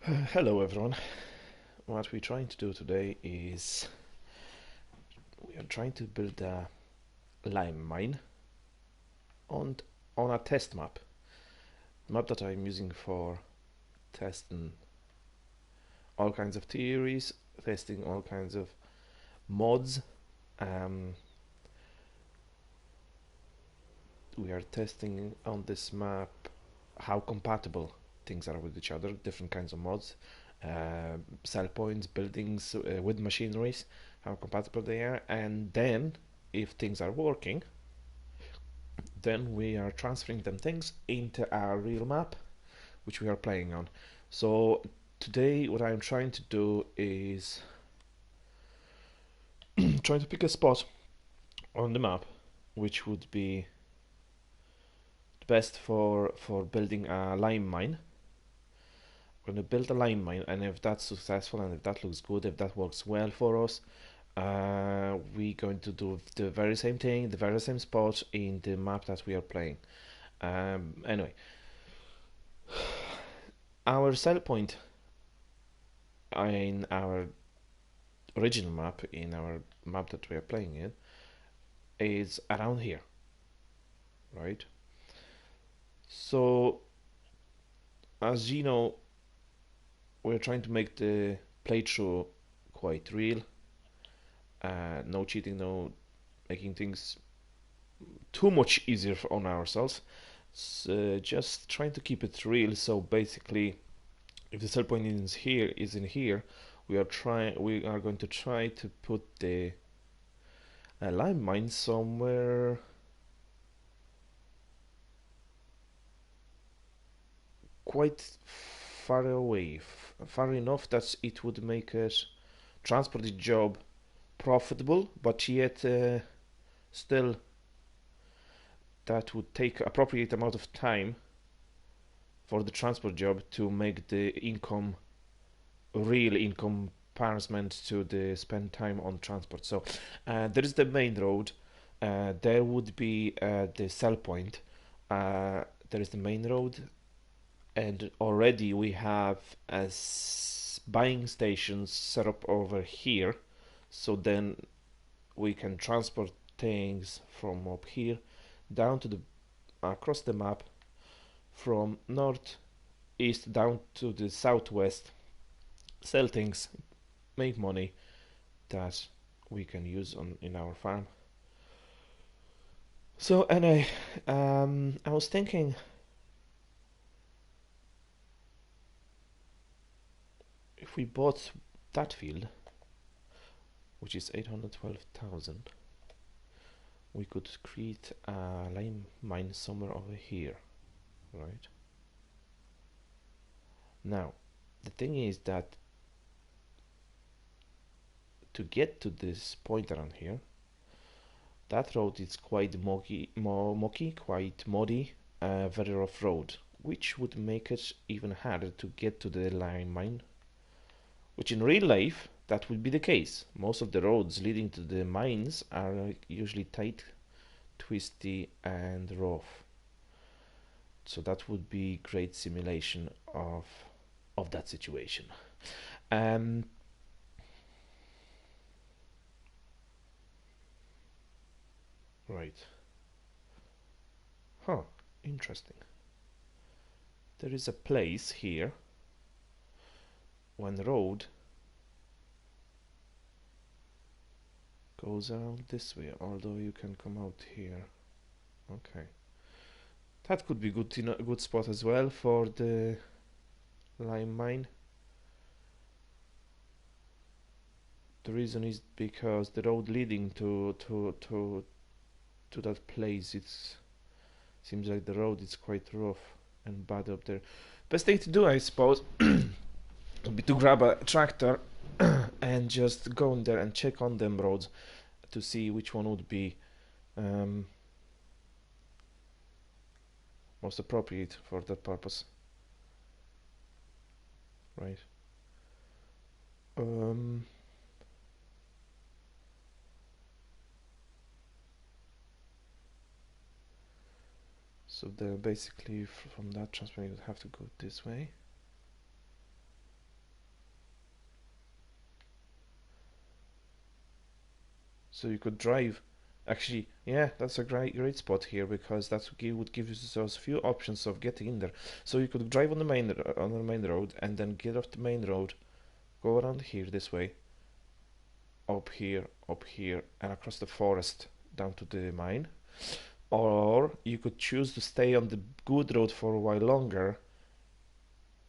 Hello everyone. What we're trying to do today is we are trying to build a lime mine on a test map that I'm using for testing all kinds of theories, testing all kinds of mods. Um, we are testing on this map how compatible things are with each other, different kinds of mods, sell points, buildings with machineries, how compatible they are, and then if things are working, then we are transferring them things into our real map, which we are playing on. So today what I'm trying to do is trying to pick a spot on the map which would be best for building a lime mine. We're going to build a lime mine, and if that's successful and if that looks good, if that works well for us, we're going to do the very same thing, the very same spot in the map that we are playing. Anyway, our sell point in our original map, in our map that we are playing in, is around here, right? So, as you know, we're trying to make the playthrough quite real. No cheating, no making things too much easier on ourselves. So just trying to keep it real. So basically, if the sell point is in here, we are going to try to put the lime mine somewhere quite far away, far enough that it would make us transport the job profitable, but yet still that would take appropriate amount of time for the transport job to make the income real in comparison to the spend time on transport. So there is the main road. There would be the sell point. There is the main road, and already we have buying stations set up over here, so then we can transport things from up here down to the across the map, from north east down to the southwest, sell things, make money that we can use on in our farm. So anyway, I was thinking, if we bought that field, which is 812,000, we could create a lime mine somewhere over here, right? Now, the thing is that to get to this point around here, that road is quite mucky, quite muddy, very rough road, which would make it even harder to get to the lime mine. Which in real life, that would be the case. Most of the roads leading to the mines are usually tight, twisty, and rough. So that would be great simulation of that situation. Um, right. Huh. Interesting. There is a place here. One road goes around this way, although you can come out here. Okay. That could be good, a good spot as well for the lime mine. The reason is because the road leading to that place, it seems like the road is quite rough and bad up there. Best thing to do, I suppose, would be to grab a tractor and just go in there and check on them roads to see which one would be um, most appropriate for that purpose, right? Um, so basically from that transfer you would have to go this way. So you could drive. Actually, yeah, that's a great spot here because would give us a few options of getting in there. So you could drive on the main road and then get off the main road, go around here this way, up here, and across the forest down to the mine. Or you could choose to stay on the good road for a while longer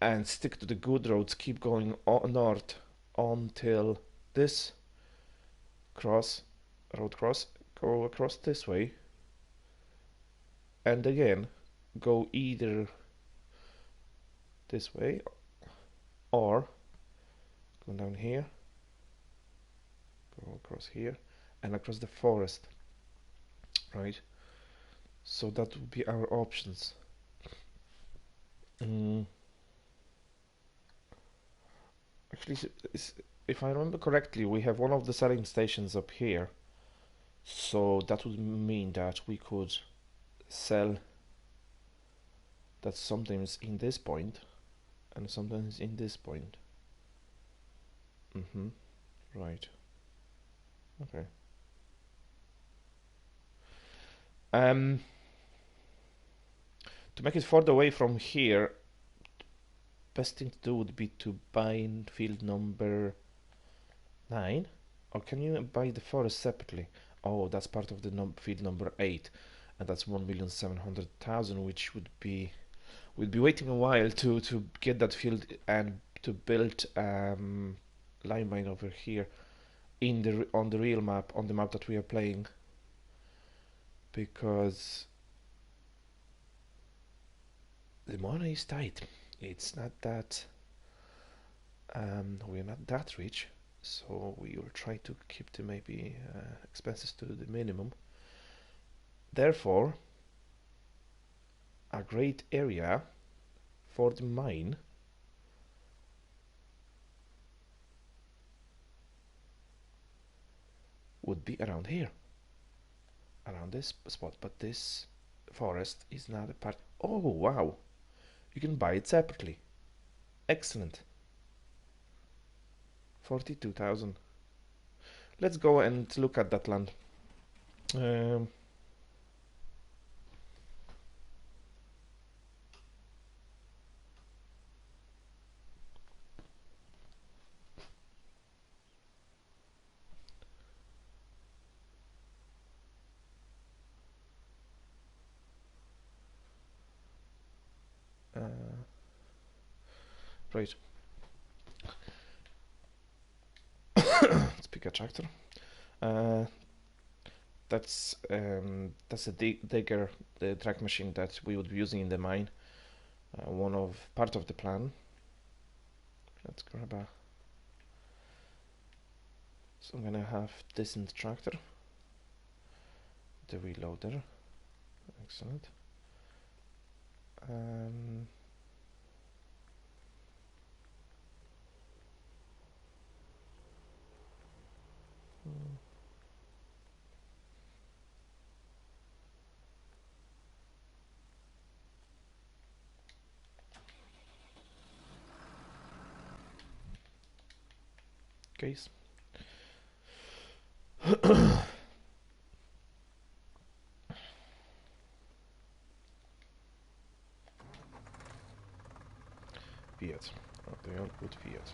and stick to the good roads, keep going north until this road cross, go across this way, and again go either this way or go down here, go across here, and across the forest, right? So that would be our options. Mm. Actually, if I remember correctly, we have one of the selling stations up here, so that would mean that we could sell that sometimes in this point and sometimes in this point. Right. Okay. Um, to make it further away from here, best thing to do would be to buy in field number 9. Or can you buy the forest separately? Oh, that's part of the field number 8, and that's 1,700,000, which would be we'd be waiting a while to get that field and to build line mine over here on the real map, on the map that we are playing, because the money is tight. It's not that we're not that rich, so we will try to keep the maybe expenses to the minimum. Therefore, a great area for the mine would be around here, around this spot, but this forest is not a part. Oh wow, you can buy it separately. Excellent. 42,000. Let's go and look at that land. Um, uh, right. Let's pick a tractor. Uh, that's a digger, the track machine that we would be using in the mine. One of part of the plan. Let's grab a. So I'm gonna have this in the tractor. The reloader. Excellent. Um, case. Fiat. Oh, they all put Fiat.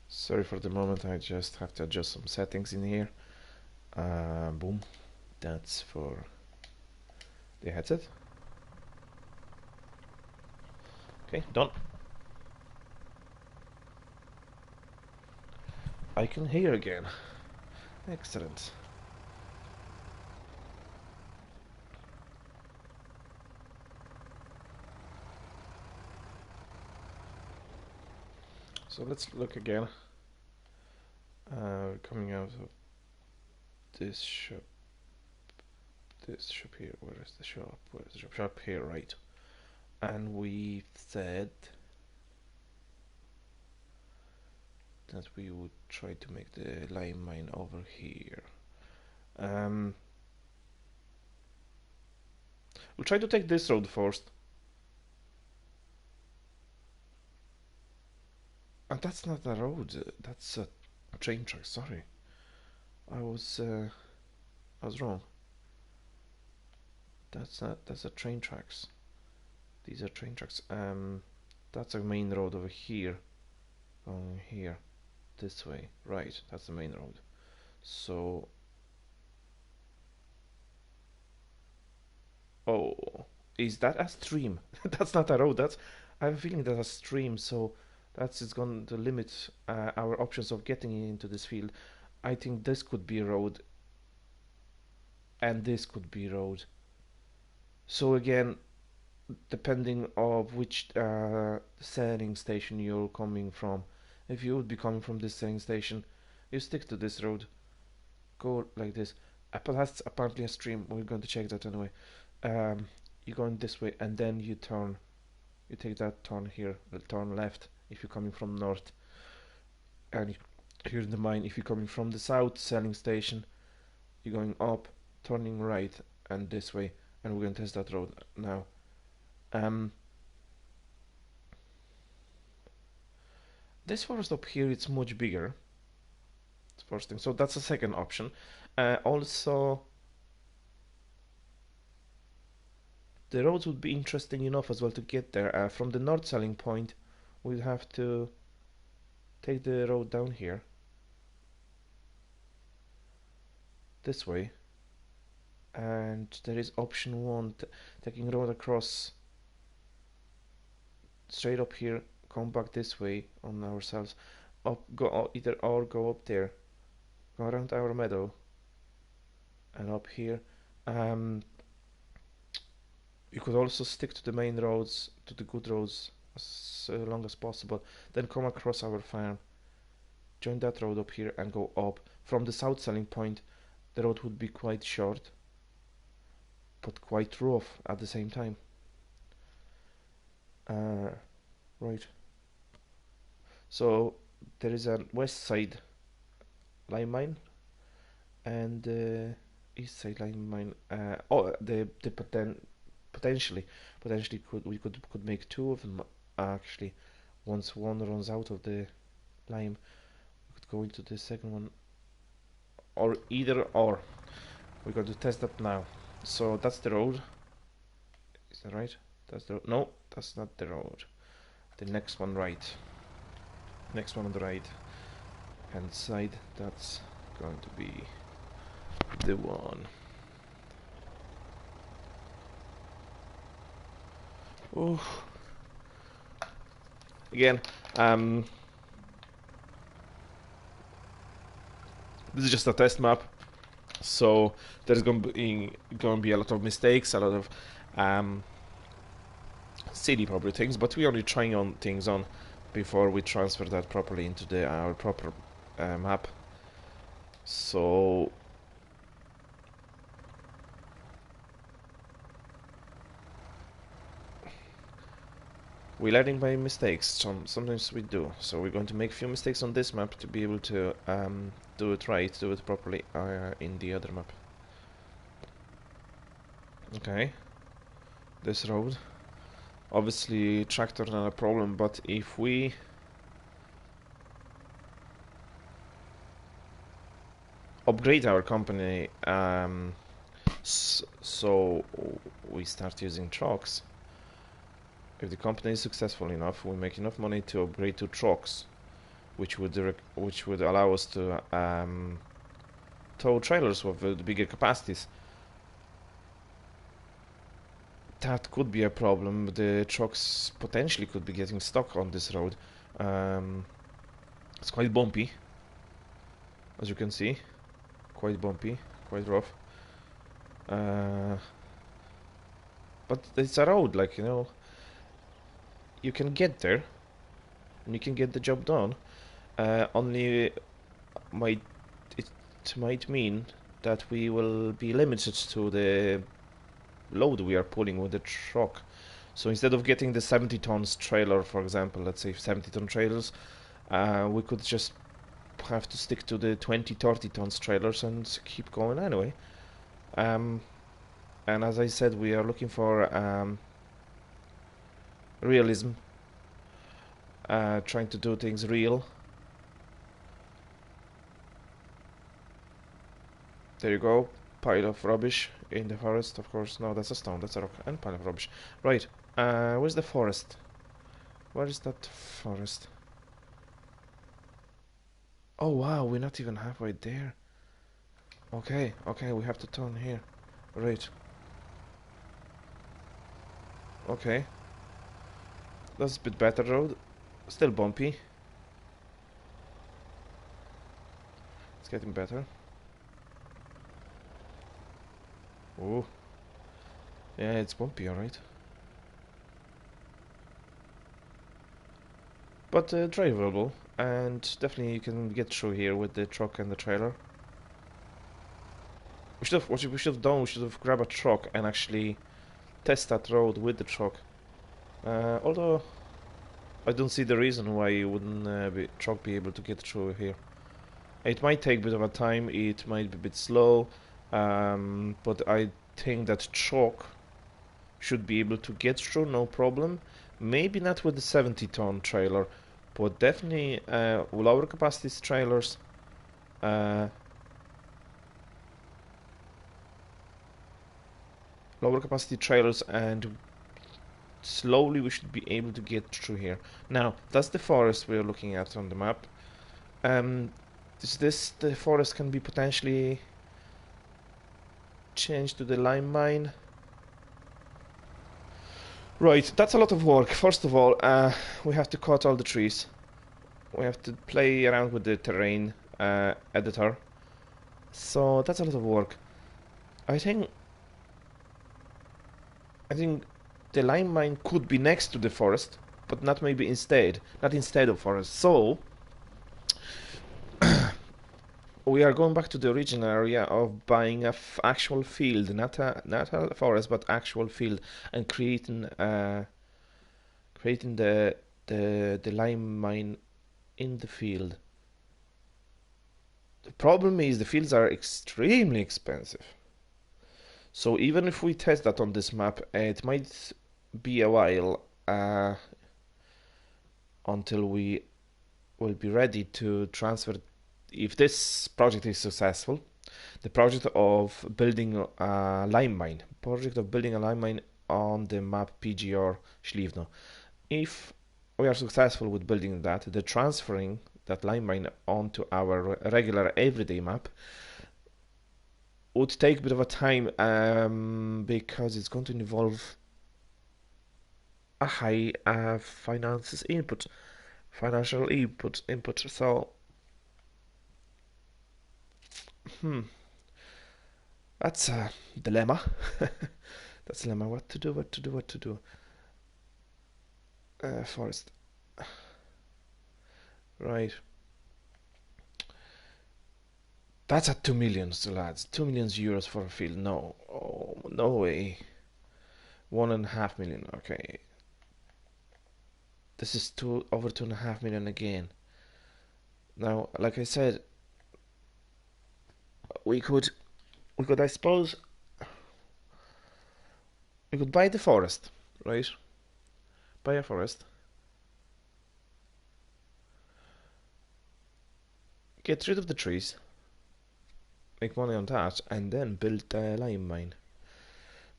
Sorry for the moment, I just have to adjust some settings in here. Boom. That's for the headset. Okay, done. I can hear again. Excellent. So let's look again. Coming out of this shop. This shop here. Where is the shop? Where is the shop? Shop here, right? And we said that we would try to make the lime mine over here. We'll try to take this road first. And that's not a road. That's a train track. Sorry, I was wrong. That's a train tracks. These are train tracks. That's a main road over here. Going here, this way. Right, that's the main road. So, oh, is that a stream? That's not a road. I have a feeling that's a stream. So that's it's going to limit our options of getting into this field. I think this could be a road, and this could be a road. So again, depending of which sailing station you're coming from. If you would be coming from this sailing station, you stick to this road. Go like this. But that's apparently a stream. We're going to check that anyway. You're going this way, and then you turn. You take that turn here. Turn left if you're coming from north. And here's the mine. If you're coming from the south sailing station, you're going up, turning right, and this way. And we're going to test that road now. This forest up here, it's much bigger. It's first thing. So that's the second option. Also, the roads would be interesting enough as well to get there. From the north selling point, we'd have to take the road down here. This way. And there is option 1, taking road across straight up here, come back this way on ourselves, up, go either or go up there, go around our meadow, and up here. You could also stick to the main roads, to the good roads, as long as possible. Then come across our farm, join that road up here, and go up. From the south selling point, the road would be quite short, but quite rough at the same time. Right. So there is a west side lime mine and east side lime mine. Potentially we could make two of them actually. Once one runs out of the lime, we could go into the second one, or either or. We're going to test that now. So that's the road. Is that right? That's the no, that's not the road. The next one right. Next one on the right hand side. That's going to be the one. Oh. Again, this is just a test map, so there's going to be a lot of mistakes, a lot of silly probably things, but we're only trying on things on before we transfer that properly into our proper map. So we're learning by mistakes. Sometimes we do. So we're going to make a few mistakes on this map to be able to do it right, do it properly in the other map. Okay, this road. Obviously, tractor not a problem, but if we upgrade our company, so we start using trucks. If the company is successful enough, we make enough money to upgrade to trucks, which would allow us to tow trailers with the bigger capacities. That could be a problem. The trucks potentially could be getting stuck on this road. It's quite bumpy, as you can see. Quite bumpy, quite rough. But it's a road, like, you know, you can get there and you can get the job done. Only it might mean that we will be limited to the load we are pulling with the truck. So instead of getting the 70 tons trailer, for example, let's say 70-ton trailers, we could just have to stick to the 20-30 tons trailers and keep going anyway. And as I said, we are looking for realism, trying to do things real. There you go, pile of rubbish in the forest, of course. No, that's a stone, that's a rock, and pile of rubbish. Right, where's the forest? Where is that forest? Oh wow, we're not even halfway there. Okay, okay, we have to turn here. Right. Okay. That's a bit better road. Still bumpy. It's getting better. Oh. Yeah, it's bumpy, alright. But drivable, and definitely you can get through here with the truck and the trailer. What we should have done, we should have grabbed a truck and actually test that road with the truck. Although I don't see the reason why you wouldn't truck be able to get through here. It might take a bit of a time, it might be a bit slow, but I think that truck should be able to get through, no problem. Maybe not with the 70-ton trailer, but definitely lower capacity trailers. Lower capacity trailers, and slowly we should be able to get through here. Now, that's the forest we're looking at on the map. Is this the forest can be potentially changed to the lime mine? Right, that's a lot of work. First of all, we have to cut all the trees. We have to play around with the terrain editor. So that's a lot of work. I think the lime mine could be next to the forest, but not maybe instead. Not instead of forest. So we are going back to the original area of buying a actual field, not a forest, but actual field, and creating the lime mine in the field. The problem is the fields are extremely expensive. So even if we test that on this map, it might be a while until we will be ready to transfer. If this project is successful, the project of building a lime mine, on the map PGR Śliwno. If we are successful with building that, the transferring that lime mine onto our regular everyday map would take a bit of a time because it's going to involve a high financial input. So, that's a dilemma. That's a dilemma. What to do? Forest. Right. That's at 2 million, lads. 2 million euros for a field. No. Oh, no way. 1.5 million. Okay. This is over 2.5 million again. Now, like I said, we could, I suppose, we could buy the forest, right? Buy a forest. Get rid of the trees. Make money on that, and then build a lime mine.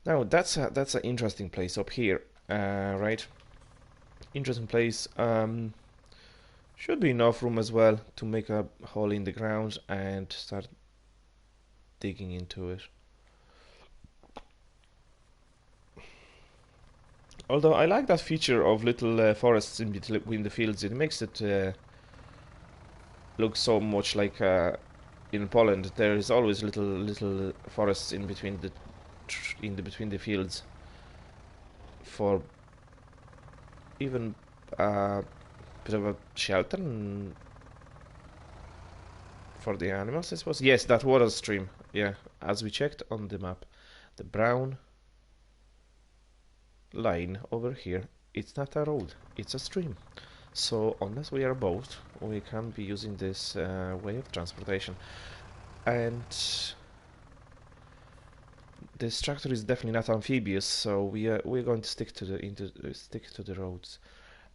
Now that's an interesting place up here, right? Interesting place. Should be enough room as well to make a hole in the ground and start digging into it. Although I like that feature of little forests in between the fields. It makes it look so much like in Poland. There is always little forests in between the fields for even a bit of a shelter for the animals, I suppose. Yes, that was a stream. Yeah, as we checked on the map, the brown line over here, it's not a road, it's a stream. So unless we are both, we can't be using this way of transportation. And this tractor is definitely not amphibious, so we're going to stick to the roads.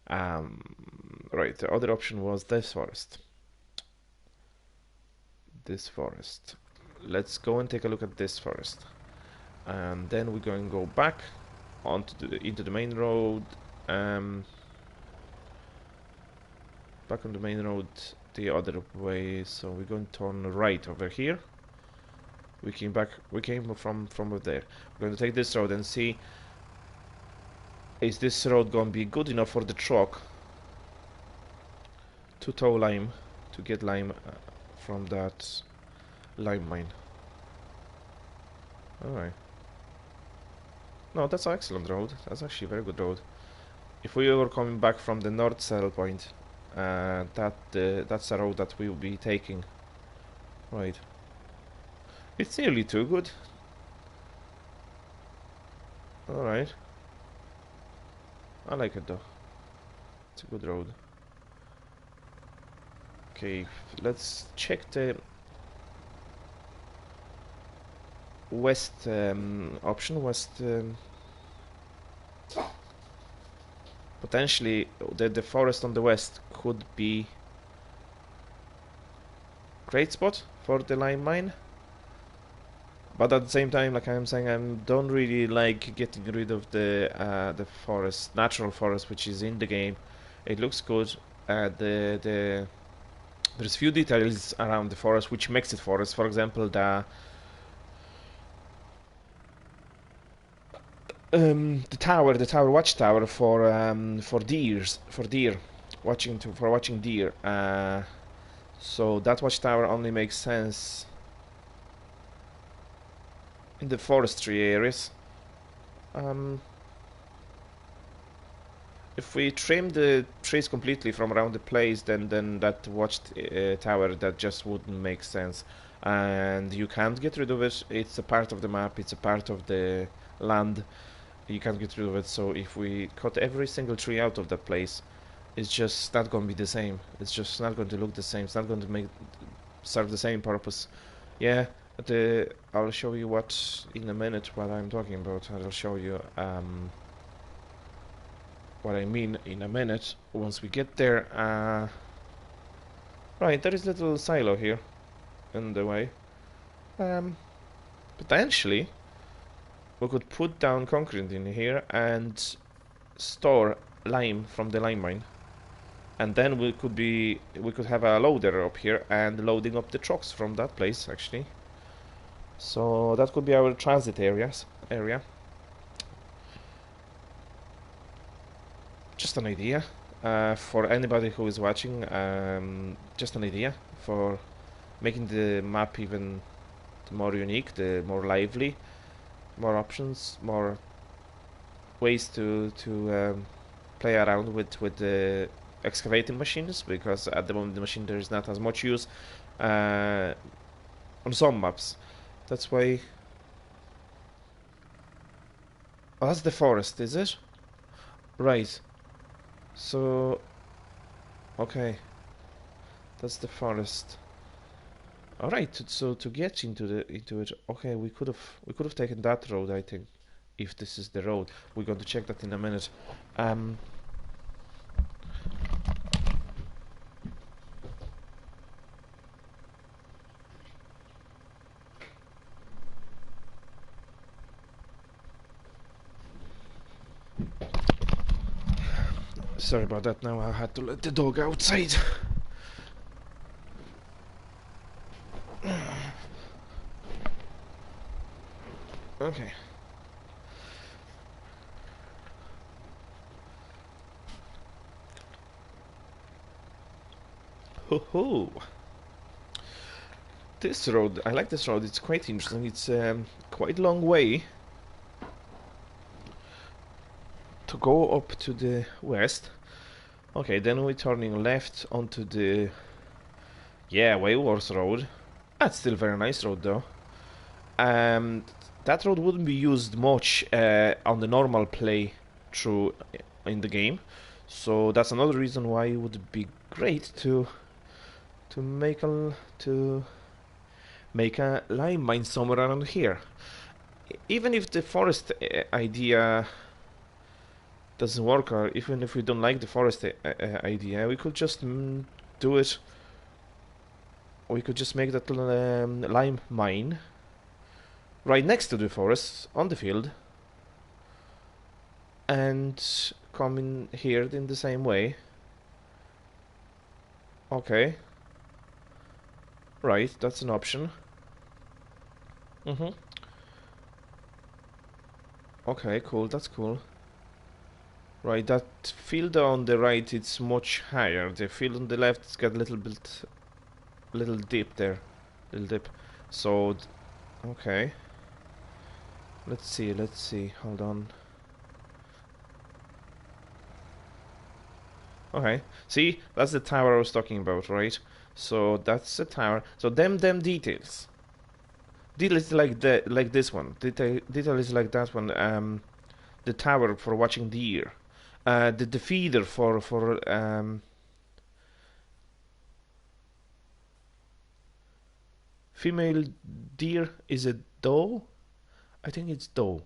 Right. The other option was this forest. This forest. Let's go and take a look at this forest, and then we're going to go back into the main road. Back on the main road the other way. So we're going to turn right over here. We came from over there. We're going to take this road and see, is this road going to be good enough for the truck to tow lime, to get lime from that lime mine. Alright. No, that's an excellent road. That's actually a very good road. If we were coming back from the north saddle point, that's a road that we will be taking. Right. It's nearly too good. Alright. I like it though. It's a good road. Okay, let's check the west option. Potentially the forest on the west could be great spot for the lime mine, but at the same time, like I'm saying, I don't really like getting rid of the forest, natural forest, which is in the game. It looks good. There's few details around the forest which makes it forest. For example, the watchtower for deer, watching deer. So that watchtower only makes sense in the forestry areas. If we trim the trees completely from around the place, then that tower, that just wouldn't make sense, and you can't get rid of it. It's a part of the map. It's a part of the land. You can't get rid of it. So if we cut every single tree out of that place, it's just not going to be the same. It's just not going to look the same. It's not going to serve the same purpose. Yeah, I'll show you in a minute what I'm talking about. I'll show you what I mean in a minute once we get there. Right, there is a little silo here in the way. Potentially we could put down concrete in here and store lime from the lime mine, and then we could have a loader up here and loading up the trucks from that place actually. So that could be our transit area. Just an idea for anybody who is watching. Just an idea for making the map even more unique, the more lively, more options, more ways to play around with the excavating machines, because at the moment the machine there is not as much use on some maps. That's why. Oh, that's the forest, is it? Right. So, okay, that's the forest. All right. So to get into it, okay, we could have taken that road, I think, if this is the road. We're going to check that in a minute. Sorry about that. Now I had to let the dog outside. Okay. Ho ho. This road, I like this road. It's quite interesting. It's quite a long way to go up to the west. Okay, then we're turning left onto the way worse road. That's still a very nice road though. That road wouldn't be used much on the normal play through in the game, so that's another reason why it would be great to make a lime mine somewhere around here. even if the forest idea doesn't work, or even if we don't like the forest idea, we could just do it. We could just make that lime mine right next to the forest on the field, and come in here in the same way. Okay, right, that's an option. Okay, cool, that's cool. Right, that field on the right, it's much higher. The field on the left, it's got a little dip there, little dip. So, okay. Let's see. Hold on. Okay. See, that's the tower I was talking about, right? So that's the tower. So them details. Detail is like this one. Detail is like that one. The tower for watching deer. The feeder for female deer is a doe. I think it's doe.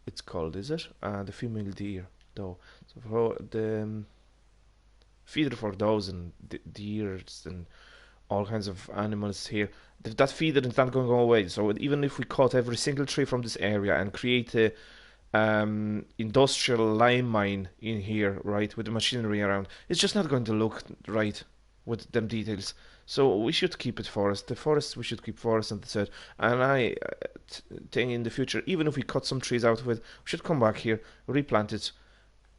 It's called, is it? The female deer doe. So for the feeder for does and deers and all kinds of animals here. That feeder is not going to go away. So even if we cut every single tree from this area and create a industrial lime mine in here, right, with the machinery around, it's just not going to look right with them details. So we should keep it forest. The forest, we should keep forest and the And I think in the future, even if we cut some trees out of it, we should come back here, replant it,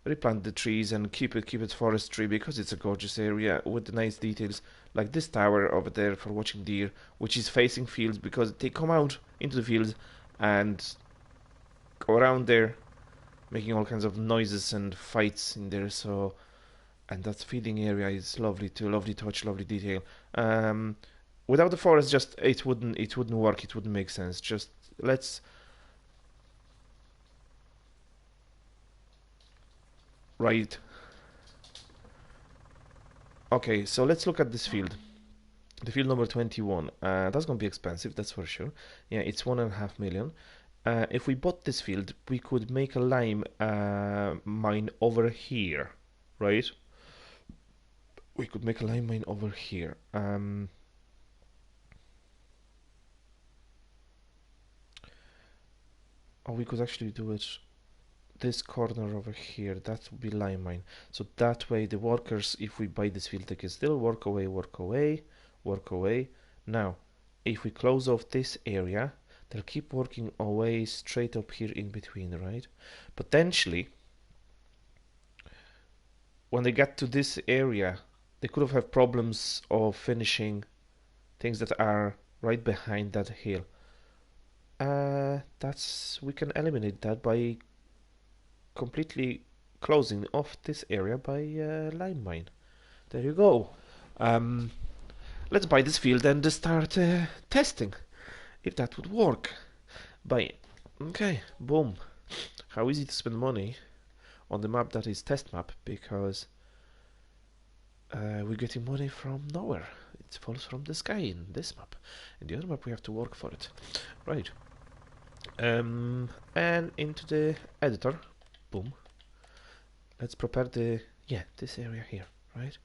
replant the trees and keep it forestry, because it's a gorgeous area with the nice details, like this tower over there for watching deer, which is facing fields because they come out into the fields and go around there making all kinds of noises and fights in there. So, and that feeding area is lovely too, lovely touch, lovely detail. Without the forest, just it wouldn't work, it wouldn't make sense. Just let's right. Okay, so let's look at this field. The field number 21. That's going to be expensive, that's for sure. Yeah, it's 1.5 million. If we bought this field, we could make a lime mine over here, right? We could make a lime mine over here. Or we could actually do it this corner over here. That would be lime mine. So that way the workers, if we buy this field, they can still work away, work away, work away. Now, if we close off this area, they'll keep working away straight up here in between, right? Potentially, when they get to this area, they could have problems of finishing things that are right behind that hill. We can eliminate that by completely closing off this area by lime mine. There you go. Let's buy this field and start testing if that would work. Buy it. Okay, boom. How easy to spend money on the map that is test map, because we're getting money from nowhere. It falls from the sky in this map. In the other map we have to work for it. Right. And into the editor. Boom. Let's prepare this area here, right?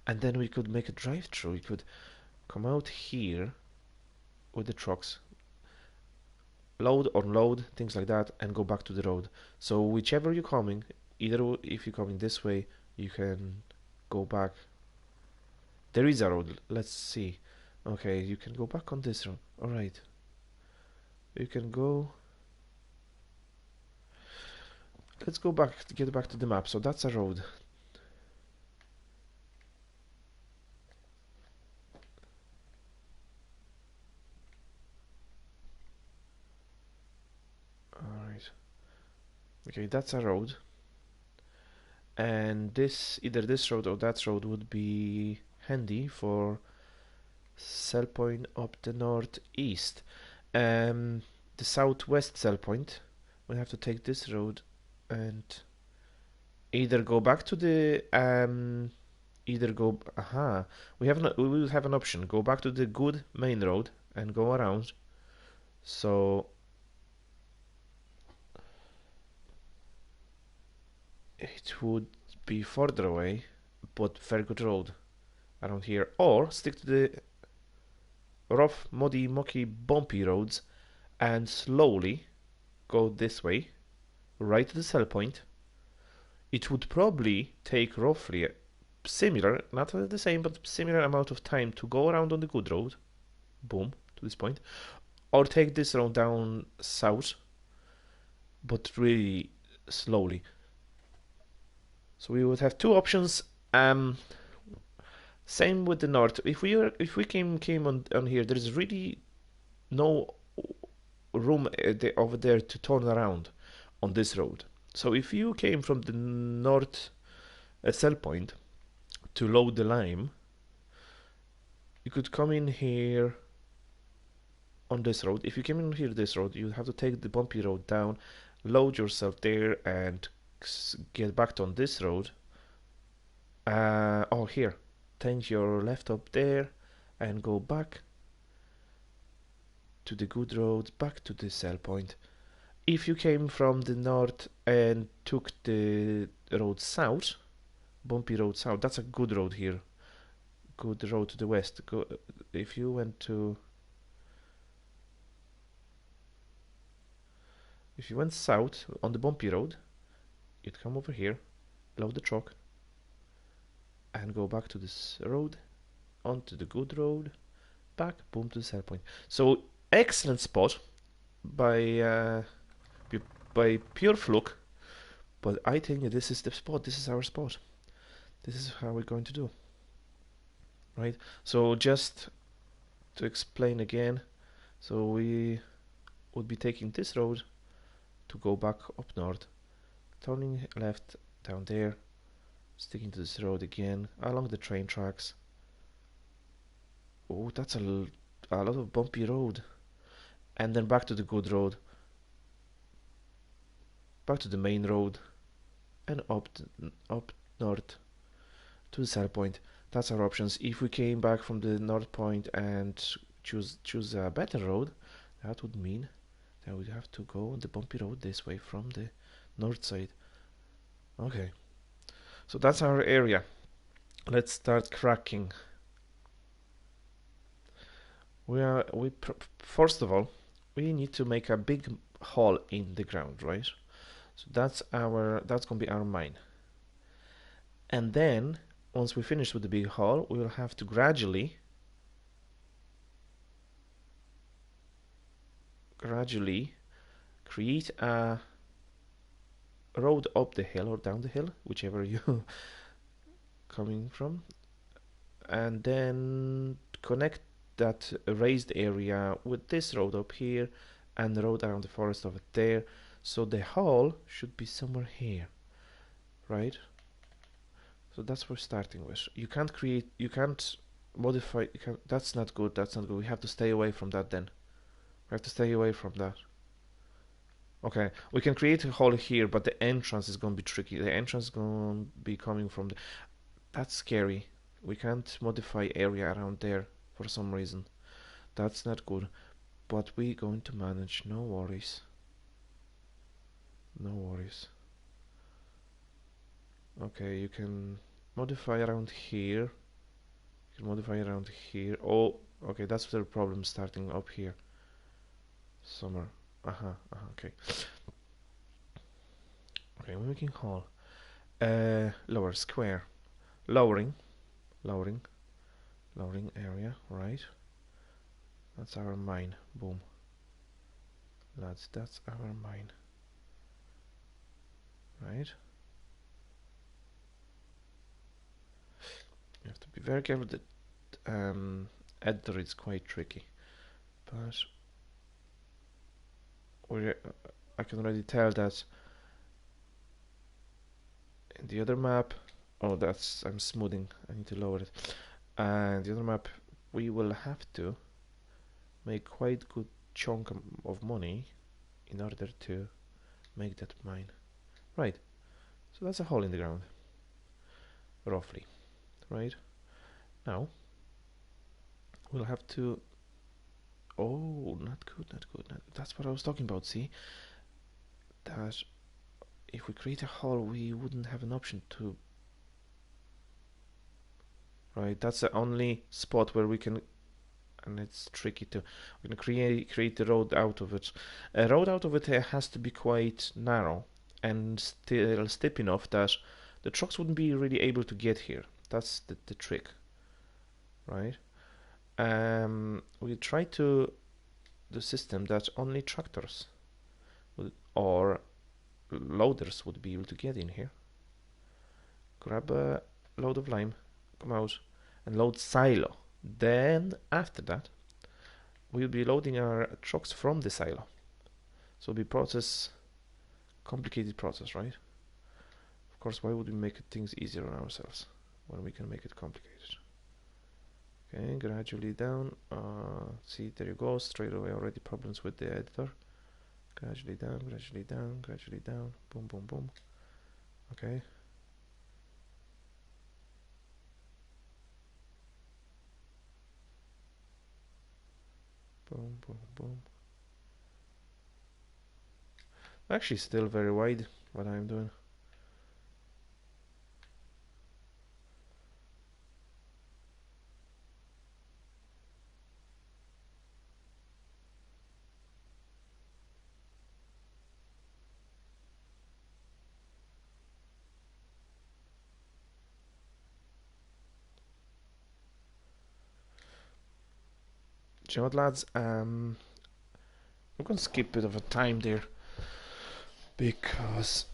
And then we could make a drive-through. We could come out here with the trucks, load, unload, things like that, and go back to the road. So whichever you're coming, either if you're coming this way, you can go back. There is a road. Let's see. Okay, you can go back on this road. All right. You can go. Let's go back, get back to the map. So that's a road. Alright. Okay, that's a road. And this, either this road or that road would be handy for sell point up the northeast. The southwest sell point, we have to take this road and either go back to the we will have an option. Go back to the good main road and go around. So it would be further away, but very good road around here. Or stick to the rough, muddy, mucky, bumpy roads and slowly go this way, right to the sell point. It would probably take roughly a similar, not the same, but similar amount of time to go around on the good road, boom, to this point, or take this road down south, but really slowly. So we would have two options. Same with the north. If we came on here, there is really no room over there to turn around on this road. So if you came from the north sell point to load the lime, you could come in here on this road. If you came in here this road, you have to take the bumpy road down, load yourself there, and get back on this road. Oh, here, take your left up there and go back to the good road, back to the sell point. If you came from the north and took the road south, bumpy road south, that's a good road here. Good road to the west. If you went south on the bumpy road, you'd come over here, load the truck, and go back to this road, onto the good road, back, boom, to the sell point. So excellent spot by pure fluke, but I think this is the spot. This is our spot. This is how we're going to do. Right. So just to explain again, so we would be taking this road to go back up north, turning left down there, sticking to this road again along the train tracks. Oh, that's a lot of bumpy road, and then back to the good road, back to the main road, and up north to the sell point. That's our options. If we came back from the north point and choose a better road, that would mean that we'd have to go on the bumpy road this way from the north side. Okay, so that's our area. Let's start cracking. First of all, we need to make a big hole in the ground, right? So that's gonna be our mine. And then once we finish with the big hole, we will have to gradually create a road up the hill or down the hill, whichever you coming from, and then connect that raised area with this road up here and the road around the forest over there. So the hole should be somewhere here, right? So that's what we're starting with. You can't modify, that's not good, We have to stay away from that then. We have to stay away from that. Okay, we can create a hole here, but the entrance is going to be tricky. The entrance is going to be coming from that's scary. We can't modify area around there for some reason. That's not good. But we're going to manage, no worries. No worries. Okay, you can modify around here. You can modify around here. Oh, okay, that's the problem starting up here. Somewhere. Okay. Okay, we're making hole. Lower square. Lowering area, right? That's our mine. Boom. Lads, that's our mine. Right? You have to be very careful that editor is quite tricky. But I can already tell that in the other map, oh, I'm smoothing, I need to lower it. And the other map, we will have to make quite good chunk of money in order to make that mine. Right, so that's a hole in the ground, roughly, right? Now, we'll have to, oh, not good, that's what I was talking about, see? That if we create a hole, we wouldn't have an option to. Right, that's the only spot where we can, and it's tricky to. We're gonna create the road out of it. A road out of it has to be quite narrow and still steep enough that the trucks wouldn't be really able to get here. That's the trick, right? We try to the system that only tractors or loaders would be able to get in here. Grab a load of lime, come out, and load silo. Then after that, we'll be loading our trucks from the silo. So it'll be complicated process, right? Of course, why would we make things easier on ourselves when we can make it complicated? Okay, gradually down. See, there you go. Straight away, already problems with the editor. Gradually down, gradually down, gradually down. Boom, boom, boom. Okay. Boom, boom, boom. Actually, still very wide what I'm doing. Do you know what, lads? I'm gonna skip a bit of a time there because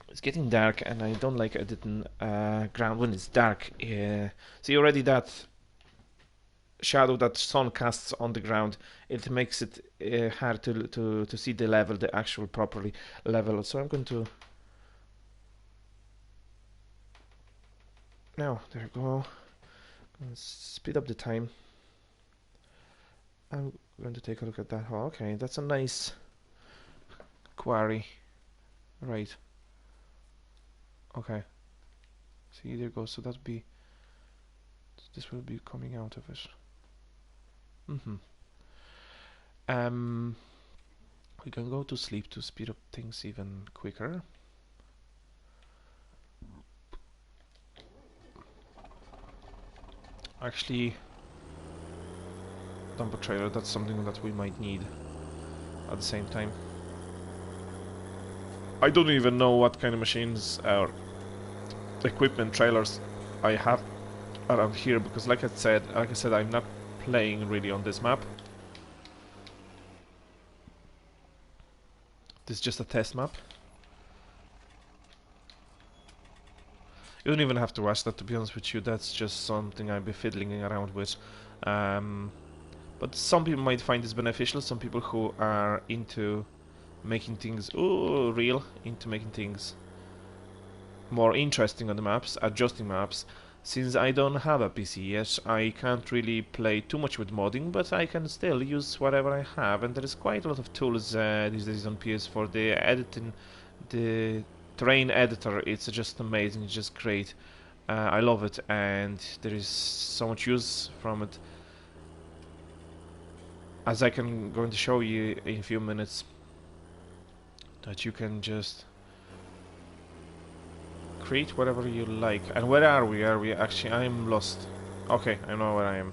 it's getting dark and I don't like editing ground when it's dark. See, already that shadow that sun casts on the ground, it makes it hard to see the level, the actual properly level. So I'm going to now there you go. Speed up the time. I'm going to take a look at that. Oh, okay, that's a nice quarry. Right. Okay. See, there goes. So that'll be. This will be coming out of it. We can go to sleep to speed up things even quicker. Actually, dumper trailer, that's something that we might need at the same time. I don't even know what kind of machines or equipment trailers I have around here because like I said, I'm not playing really on this map. This is just a test map. You don't even have to rush that, to be honest with you. That's just something I'll be fiddling around with. But some people might find this beneficial. Some people who are into making things real, into making things more interesting on the maps, adjusting maps. Since I don't have a PC yet, I can't really play too much with modding, but I can still use whatever I have, and there is quite a lot of tools these days on PS4. The editing, the terrain editor, it's just amazing, it's just great. I love it, and there is so much use from it. As I can going to show you in a few minutes, that you can just create whatever you like. And where are we? Are we actually? I'm lost. Okay, I know where I am.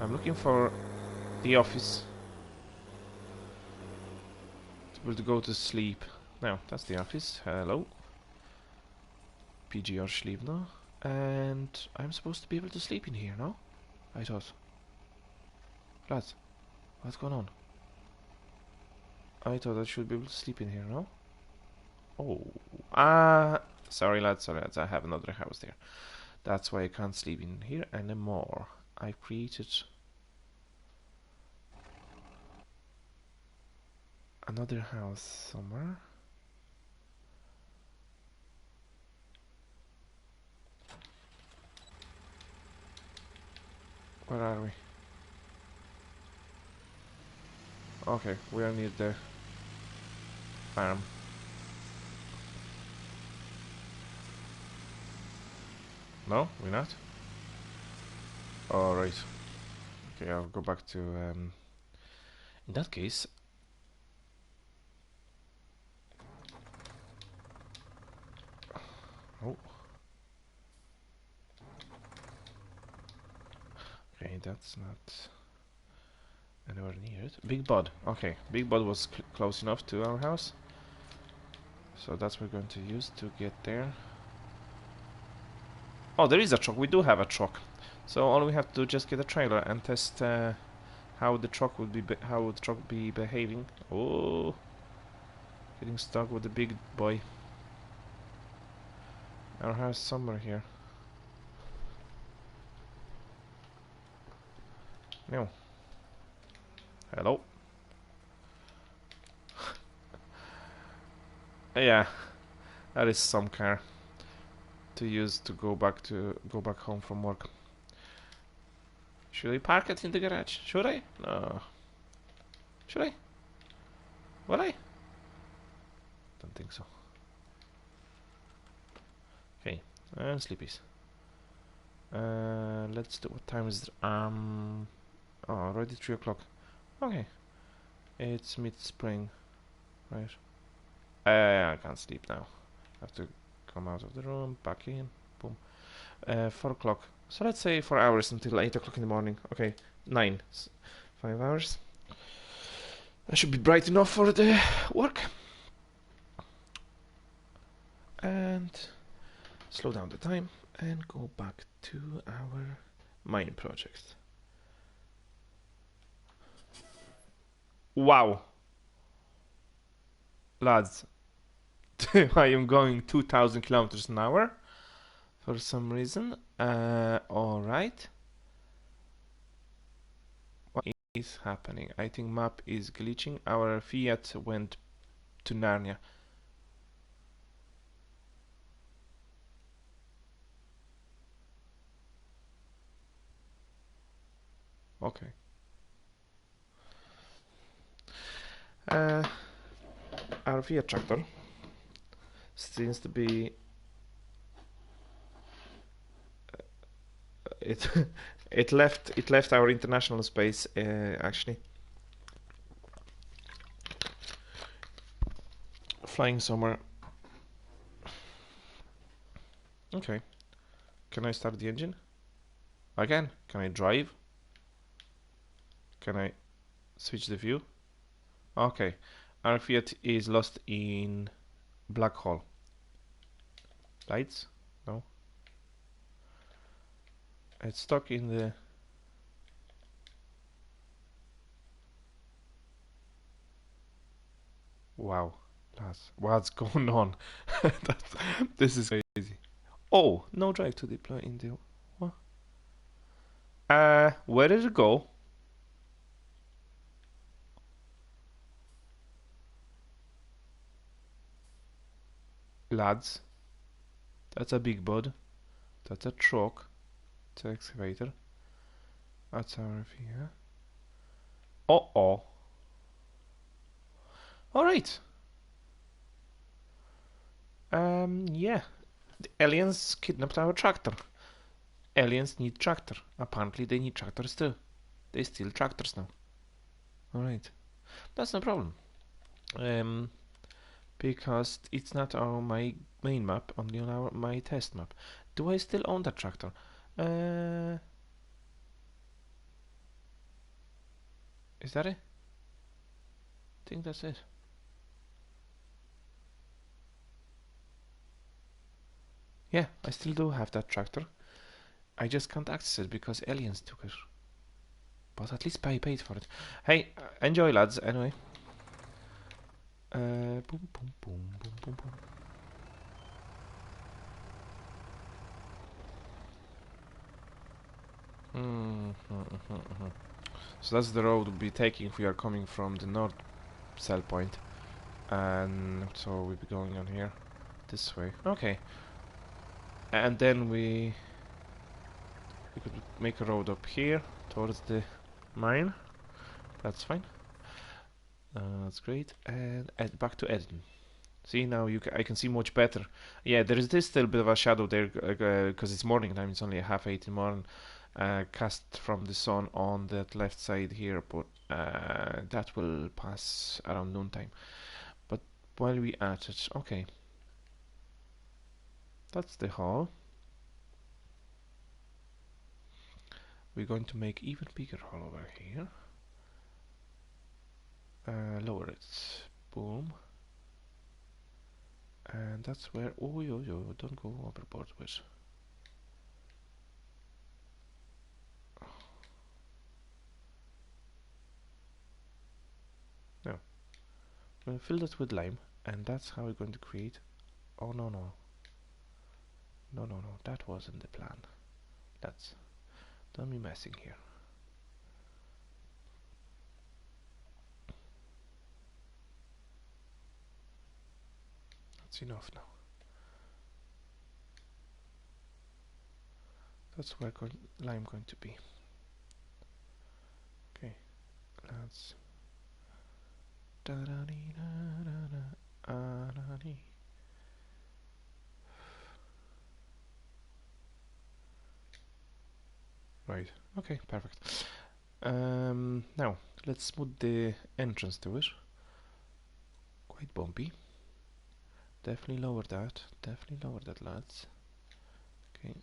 I'm looking for the office to be able to go to sleep. Now, that's the office. Hello. PGR Śliwno. And I'm supposed to be able to sleep in here, no? I thought. Lads, what's going on? I thought I should be able to sleep in here, no? Oh. Sorry lads, I have another house there. That's why I can't sleep in here anymore. I created another house somewhere. Where are we? Okay, we are near the farm. No, we're not? Alright. Okay, I'll go back to... in that case... Oh. Okay, that's not anywhere near it. Big Bud. Okay, Big Bud was close enough to our house. So that's what we're going to use to get there. Oh, there is a truck. We do have a truck. So all we have to do is just get a trailer and test how the truck would be behaving. Oh, getting stuck with the big boy. Our house somewhere here. No. Hello. Yeah, that is some car to use to go back home from work. Should I park it in the garage? Should I? No. Should I? Will I? Don't think so. Okay, and sleepies. Let's do. What time is it? Oh, already 3 o'clock. Okay, it's mid-spring, right? I can't sleep now. I have to come out of the room, back in, boom. 4 o'clock. So let's say 4 hours until 8 o'clock in the morning. Okay, 9. 5 hours. I should be bright enough for the work. And slow down the time and go back to our mine project. Wow. Lads, I am going 2000 kilometers an hour for some reason. Alright. What is happening? I think map is glitching. Our Fiat went to Narnia. Okay. Our Fiat tractor seems to be it it left our international space actually, flying somewhere. Okay, can I start the engine again? Can I drive? Can I switch the view? Okay, our Fiat is lost in black hole. Lights? No. It's stuck in the... Wow, that's what's going on? This is crazy. Oh, no drive to deploy in the... What? Where did it go? Lads, that's a big bud. That's a truck. It's an excavator. That's our Fiat. Uh-oh. Alright. Yeah. The aliens kidnapped our tractor. Aliens need tractor. Apparently they need tractors too. They steal tractors now. Alright. That's no problem. Because it's not on my main map, only on my test map. Do I still own that tractor? Is that it? I think that's it. Yeah, I still do have that tractor. I just can't access it because aliens took it. But at least I paid for it. Hey, enjoy lads, anyway. Boom, boom, boom, boom, boom, boom. So that's the road we'll be taking if we are coming from the north cell point. And so we'll be going on here. This way. Okay. And then we could make a road up here towards the mine. That's fine. That's great. And back to editing. See, now I can see much better. Yeah, there is this still bit of a shadow there because it's morning time. It's only 8:30 in the morning. Cast from the sun on that left side here, but that will pass around noontime. But while we at it, okay. That's the hole. We're going to make even bigger hole over here. Lower it. Boom. And that's where... Oh, don't go overboard with. Now, we're going to fill this with lime, and that's how we're going to create... Oh, no. No, that wasn't the plan. Don't be messing here. That's enough now. That's where lime going to be. Okay, let's... Right, okay, perfect. Now, let's smooth the entrance to it. Quite bumpy. Definitely lower that, lads. Okay.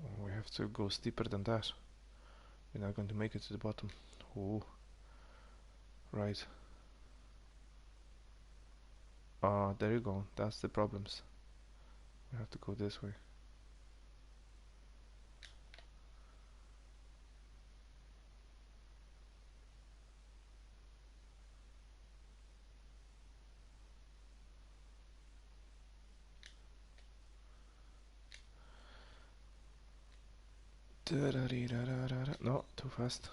Oh, we have to go steeper than that. We're not going to make it to the bottom. Oh, right. Ah, there you go. That's the problems. We have to go this way. No, too fast.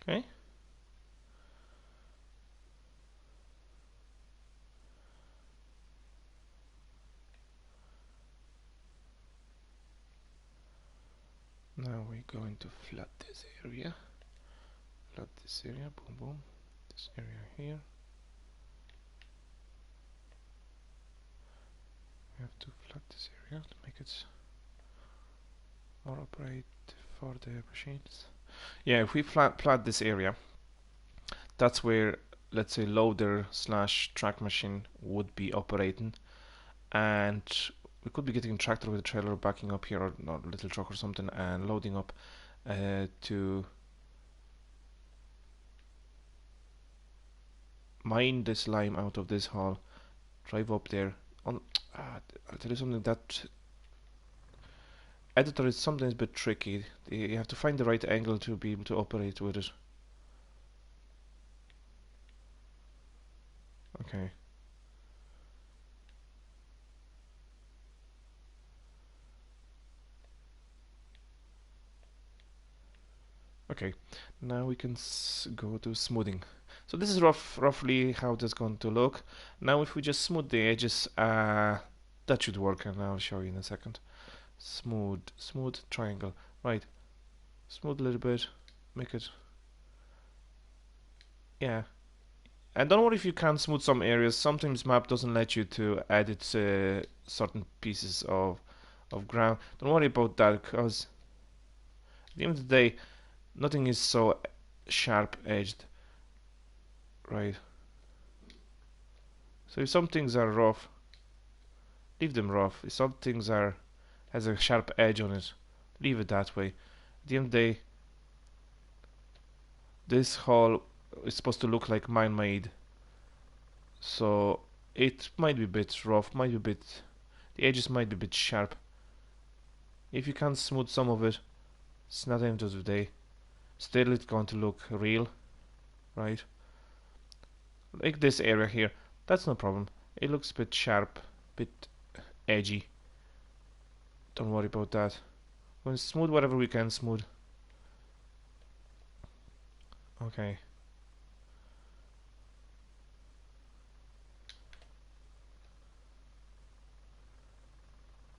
Okay. Now we're going to flood this area. Flood this area, boom boom. This area here. We have to flood this area to make it more operate for the machines. Yeah, if we flood this area, that's where, let's say, loader slash track machine would be operating, and we could be getting a tractor with a trailer backing up here, or a little truck or something, and loading up to mine this lime out of this hole, drive up there. I'll tell you something, that editor is sometimes a bit tricky. You have to find the right angle to be able to operate with it. Okay. Okay, now we can go to smoothing. So this is roughly how that's going to look. Now if we just smooth the edges, that should work, and I'll show you in a second. Smooth triangle. Right, smooth a little bit, make it... Yeah. And don't worry if you can't smooth some areas. Sometimes map doesn't let you to edit certain pieces of ground. Don't worry about that, because at the end of the day, nothing is so sharp edged, right? So if some things are rough, leave them rough. If some things has a sharp edge on it, leave it that way. At the end of the day, this hole is supposed to look like man-made. So it might be a bit rough, might be a bit, the edges might be a bit sharp. If you can smooth some of it, it's not the end of the day. Still it's going to look real, right? Like this area here, that's no problem. It looks a bit sharp, bit edgy. Don't worry about that. We'll smooth whatever we can smooth. Okay.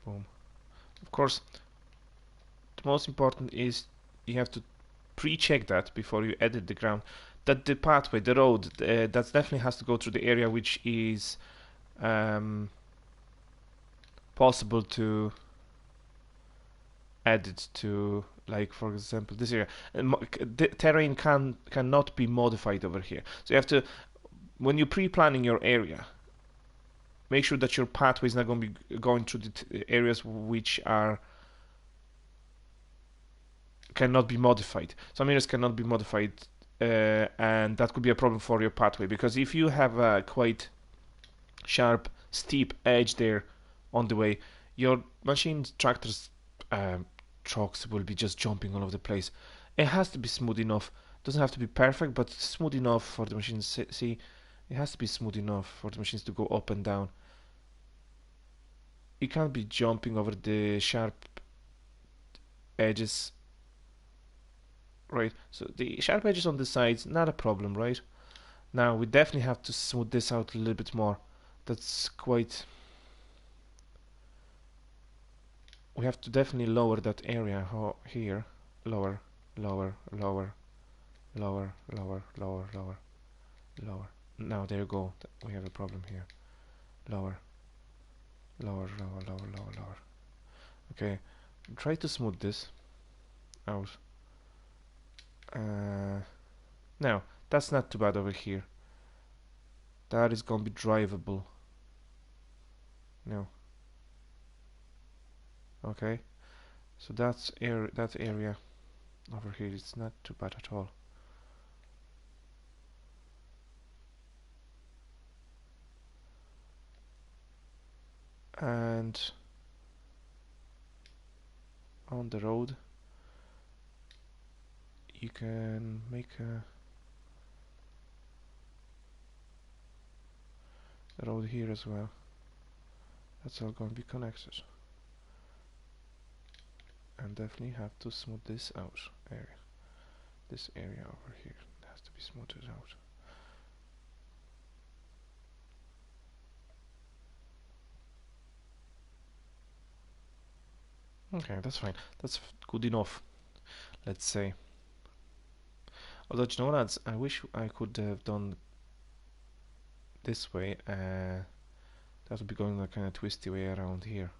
Boom. Of course, the most important is you have to pre-check that before you edit the ground. That the pathway, the road, that definitely has to go through the area which is possible to edit to, like for example this area. The terrain cannot be modified over here. So you have to, when you're pre-planning your area, make sure that your pathway is not going to be going through the areas which are cannot be modified. Some areas cannot be modified, and that could be a problem for your pathway, because if you have a quite sharp, steep edge there on the way, your machine tractors, trucks will be just jumping all over the place. It has to be smooth enough. It doesn't have to be perfect, but smooth enough for the machines. See, it has to be smooth enough for the machines to go up and down. You can't be jumping over the sharp edges, right? So the sharp edges on the sides, not a problem, right? Now we definitely have to smooth this out a little bit more. That's quite. We have to definitely lower that area here. Lower, lower, lower, lower, lower, lower, lower, lower. Now there you go. We have a problem here. Lower, lower, lower, lower, lower, lower. Okay, try to smooth this out. Now that's not too bad over here. That is gonna be drivable. No. Okay, so that area over here is not too bad at all. And on the road you can make a road here as well. That's all going to be connected, and definitely have to smooth this out area. This area over here has to be smoothed out. Okay, that's fine. That's good enough, let's say. Although, you know, lads, I wish I could have done this way. That would be going a kind of twisty way around here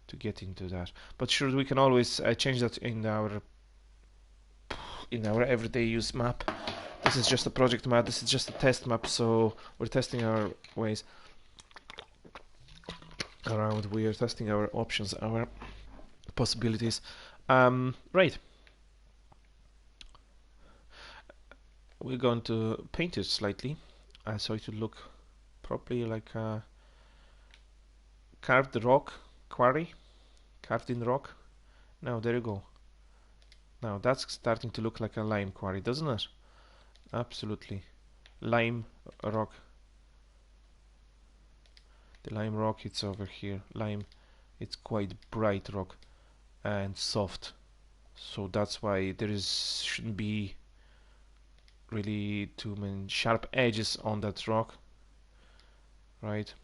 to get into that. But sure, we can always change that in our everyday use map. This is just a project map. This is just a test map, so we're testing our ways around. We are testing our options, our possibilities. Right. We're going to paint it slightly, so it will look properly like a carved rock quarry, carved in rock. Now there you go. Now that's starting to look like a lime quarry, doesn't it? Absolutely. Lime rock. The lime rock, it's over here. Lime, it's quite bright rock and soft, so that's why there shouldn't be really too many sharp edges on that rock, right?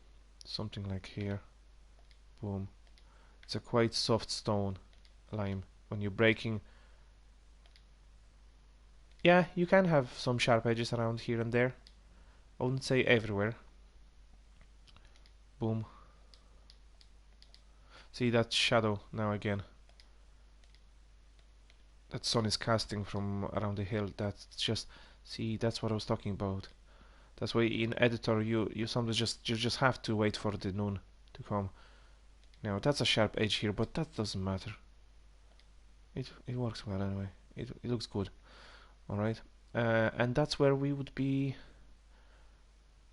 Something like here. Boom. It's a quite soft stone, lime. When you're breaking, yeah, you can have some sharp edges around here and there. I wouldn't say everywhere. Boom. See that shadow now again. That sun is casting from around the hill. That's just, see, that's what I was talking about. That's why in editor you sometimes just have to wait for the noon to come. Now that's a sharp edge here, but that doesn't matter. It works well anyway. It looks good. All right, and that's where we would be.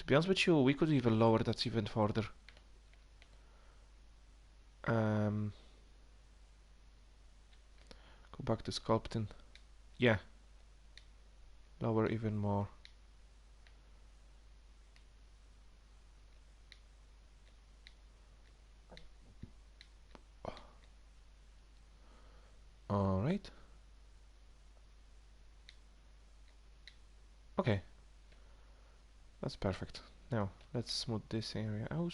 To be honest with you, we could even lower that even further. Go back to sculpting. Yeah. Lower even more. Alright. Okay. That's perfect. Now, let's smooth this area out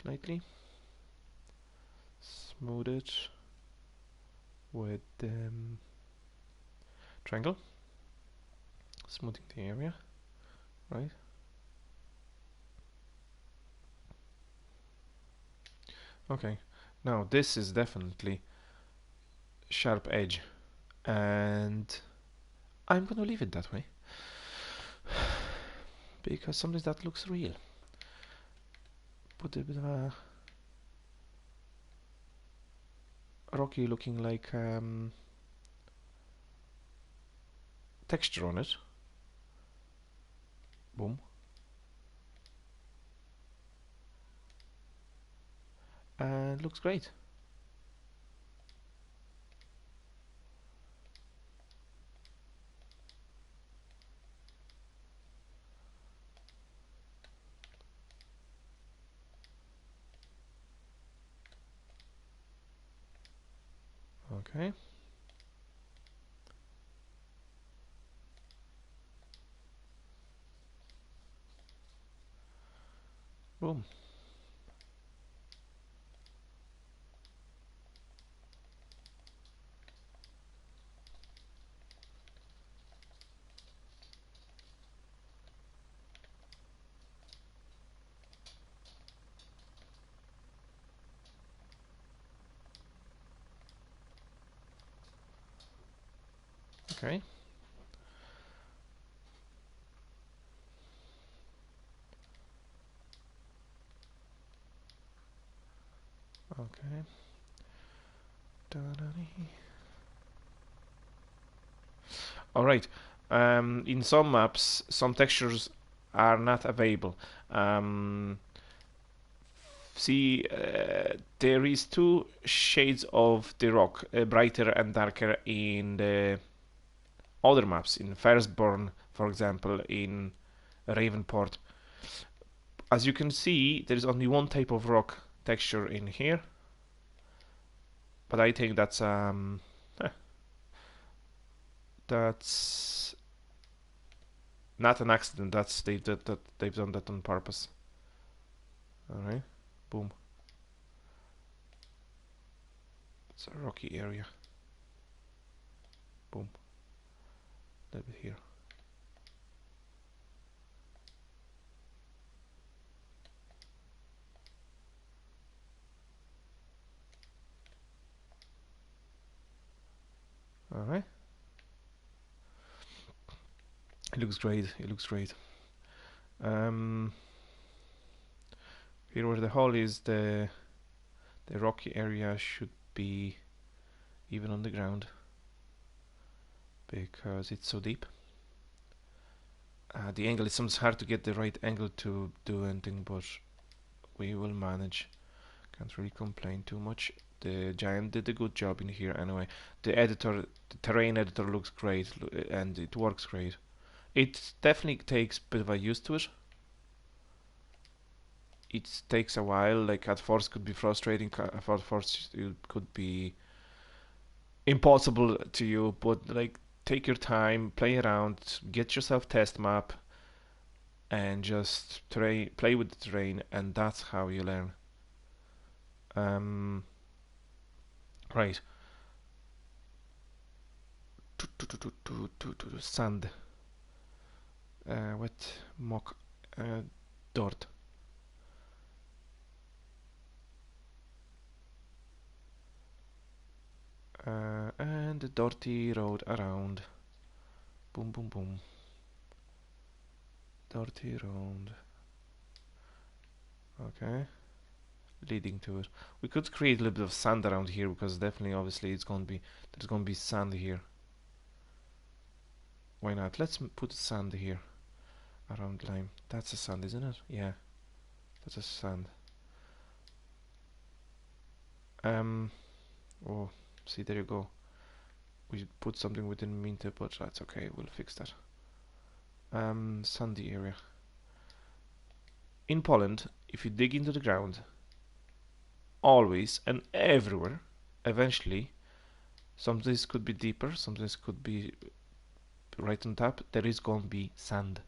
slightly. Smooth it with triangle. Smoothing the area. Right. Okay. Now, this is definitely sharp edge. And I'm gonna leave it that way. Because sometimes that looks real. Put a bit of a rocky looking like texture on it. Boom. And looks great. Okay. Boom. Okay. Okay. Alright. In some maps, some textures are not available. See, there is two shades of the rock, brighter and darker in the other maps. In Firstborn, for example, in Ravenport. As you can see, there is only one type of rock texture in here, but I think that's that's not an accident. That's they've done that on purpose. All right, boom. It's a rocky area. Boom. A little bit here. All right. It looks great. It looks great. Here where the hole is, the rocky area should be even on the ground because it's so deep. The angle is sometimes hard to get the right angle to do anything, but we will manage. Can't really complain too much. The giant did a good job in here anyway. The editor, the terrain editor looks great and it works great. It definitely takes a bit of a use to it. It takes a while, like at first could be frustrating, at first it could be impossible to you, but like take your time, play around, get yourself test map and just play with the terrain, and that's how you learn. Right. Sand. Wet mock dirt. And the dirty road around. Boom, boom, boom. Dirty road. Okay. Leading to it. We could create a little bit of sand around here because definitely, obviously, there's going to be sand here. Why not? Let's put sand here. around lime. That's a sand, isn't it? Yeah, that's a sand. Oh, see, there you go. We put something within Minter, but that's okay, we'll fix that. Sandy area. In Poland, if you dig into the ground, always and everywhere, eventually, some days could be deeper, some days could be right on top, there is going to be sand.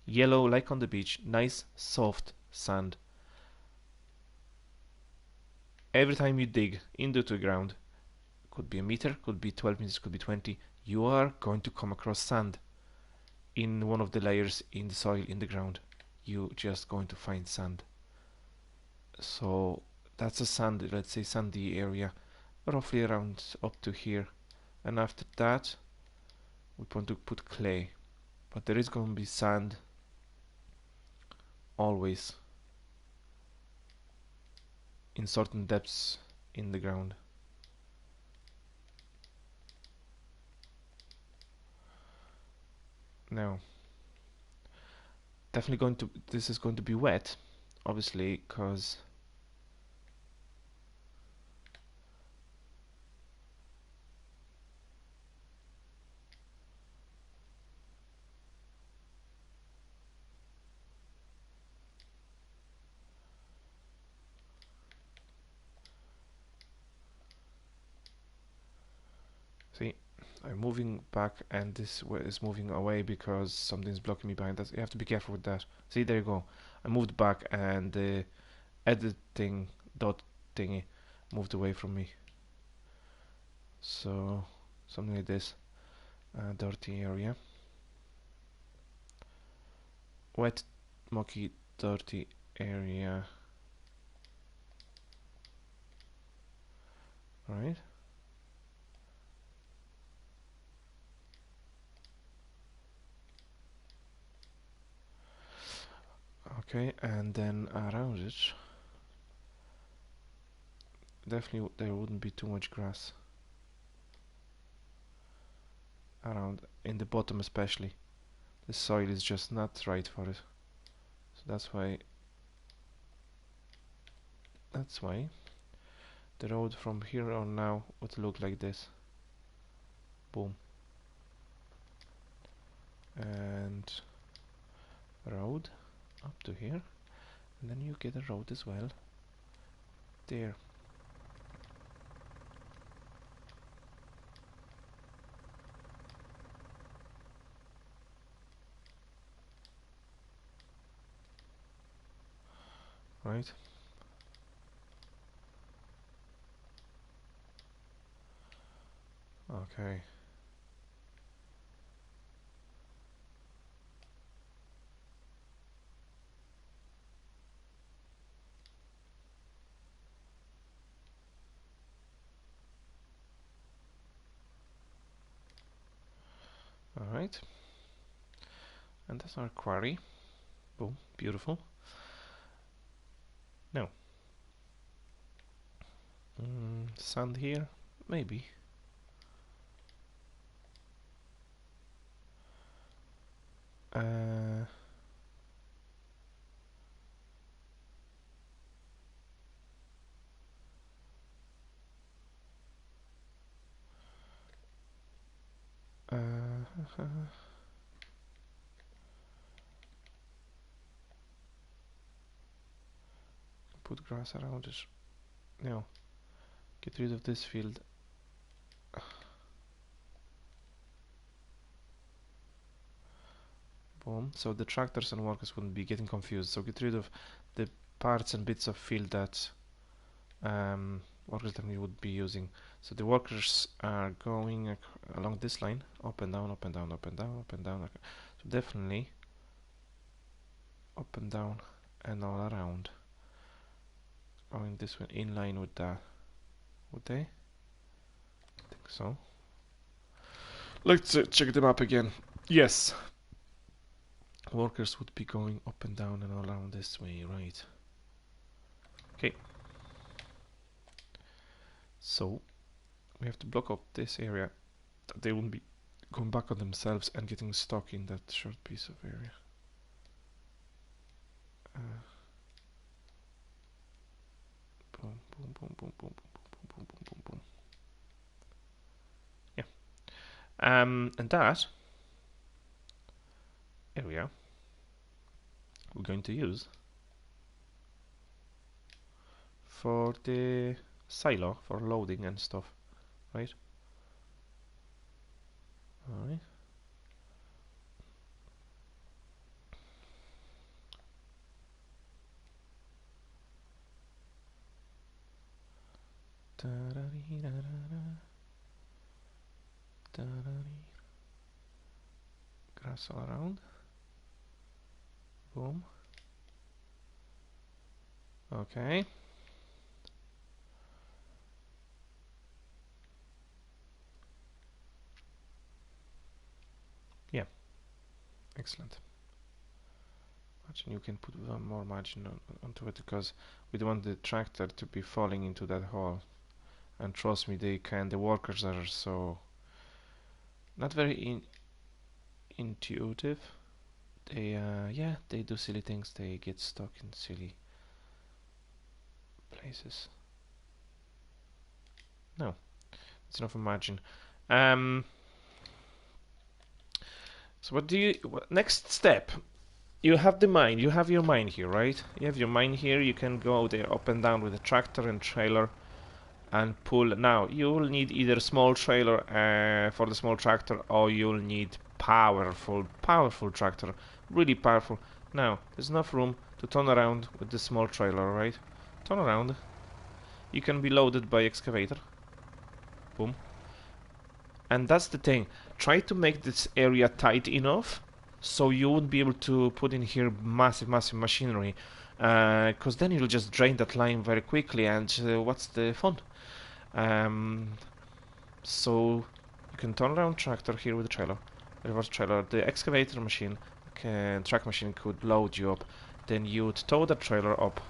Yellow, like on the beach, nice, soft sand. Every time you dig into the ground, could be a meter, could be 12 meters, could be 20, you are going to come across sand in one of the layers in the soil in the ground. You're just going to find sand. So that's a sand, let's say sandy area, roughly around up to here. And after that, we want to put clay, but there is going to be sand always in certain depths in the ground. Now, definitely this is going to be wet, obviously, because see, I'm moving back and this is moving away because something's blocking me behind that. You have to be careful with that. See, there you go. I moved back and the editing dot thingy moved away from me. So something like this. Dirty area. Wet, mucky, dirty area. Right. Okay, and then around it, definitely there wouldn't be too much grass around, in the bottom especially. The soil is just not right for it. So that's why the road from here on now would look like this. Boom. And road up to here. And then you get a road as well. There. Right? Okay. Alright. And that's our quarry. Boom. Beautiful. Now. Sand here? Maybe. Uh, put grass around it. Now, get rid of this field. Boom. So the tractors and workers wouldn't be getting confused. So get rid of the parts and bits of field that workers definitely would be using. So the workers are going along this line, up and down, up and down, up and down, up and down. So definitely up and down and all around. Going this way in line with that. Would they? I think so. Let's check the map again. Yes. Workers would be going up and down and all around this way, right? Okay. So we have to block up this area that they won't be going back on themselves and getting stuck in that short piece of area. And that area we're going to use for the silo for loading and stuff, right? Alright. Grass all around. Boom. Okay. Yeah, excellent. Margin, you can put one more margin onto it because we don't want the tractor to be falling into that hole. And trust me, they can. The workers are so not very intuitive. They yeah, they do silly things. They get stuck in silly places. No, it's enough of margin. So what do you? Next step? You have the mine. You have your mine here, right? You have your mine here. You can go there up and down with a tractor and trailer and pull. Now you'll need either a small trailer for the small tractor, or you'll need powerful tractor, really powerful. Now there's enough room to turn around with the small trailer, right? Turn around. You can be loaded by excavator. Boom. And that's the thing. Try to make this area tight enough so you won't be able to put in here massive machinery, because then you'll just drain that line very quickly, and what's the fun? So you can turn around tractor here with the trailer, reverse trailer. The excavator machine, track machine could load you up. Then you'd tow the trailer up.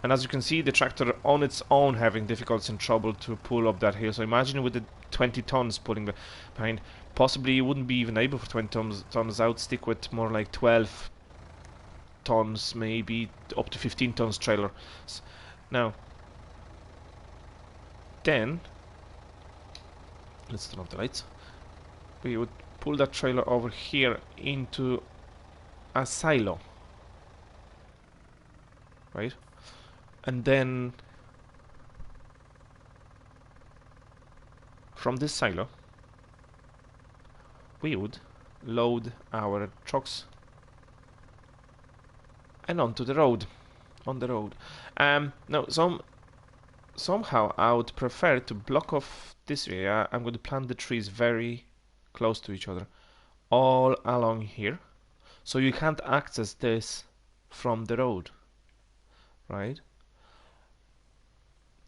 And as you can see, the tractor on its own having difficulties and trouble to pull up that hill. So imagine with the 20 tons pulling behind. Possibly you wouldn't be even able for 20 tons out. Stick with more like 12 tons, maybe up to 15 tons trailer. Now, then, let's turn off the lights. We would pull that trailer over here into a silo, right? And then from this silo we would load our trucks and onto the road, on the road. Now somehow I would prefer to block off this area. I'm going to plant the trees very close to each other all along here, so you can't access this from the road, right?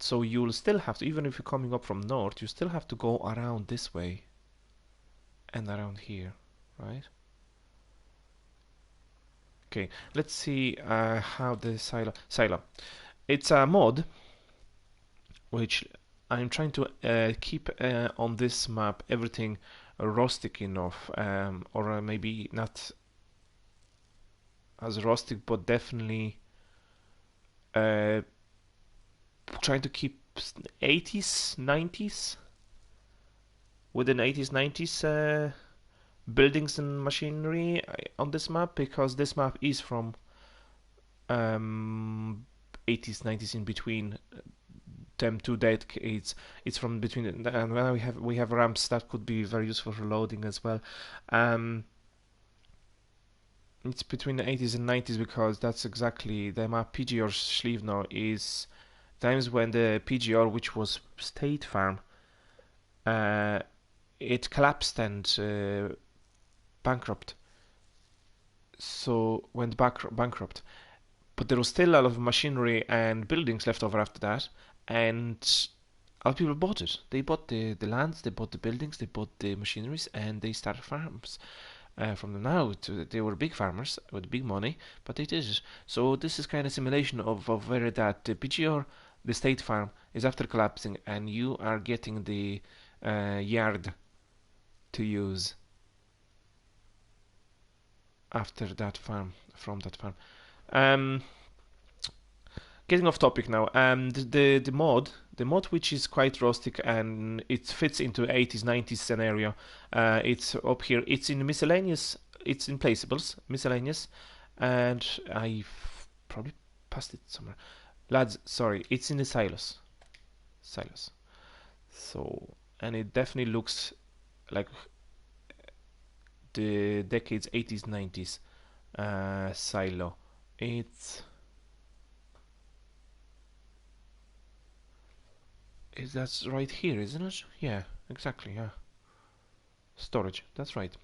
So you'll still have to, even if you're coming up from north, you still have to go around this way and around here, right? Okay, let's see how the silo. It's a mod which I'm trying to keep on this map everything rustic enough, or maybe not as rustic, but definitely trying to keep 80s, 90s, within 80s, 90s buildings and machinery on this map, because this map is from 80s, 90s, in between them two decades. It's from between, and now we have ramps that could be very useful for loading as well. It's between the 80s and 90s because that's exactly the map. PGR Śliwno is times when the PGR, which was State Farm, it collapsed and bankrupt. So went bankrupt. But there was still a lot of machinery and buildings left over after that, and a lot of people bought it. They bought the lands, they bought the buildings, they bought the machineries, and they started farms. From them now, they were big farmers with big money, but they did it. So this is kind of simulation of where that the PGR, the state farm, is after collapsing, and you are getting the yard to use after that farm, from that farm. Um, Getting off topic now. The mod which is quite rustic and it fits into 80s 90s scenario. It's up here. It's in miscellaneous. It's in placeables, miscellaneous, and I probably passed it somewhere. Lads, sorry, it's in the silos. Silos. So, and it definitely looks like the decades 80s 90s silo. It's that's right here, isn't it? Yeah, exactly. Yeah, storage. That's right.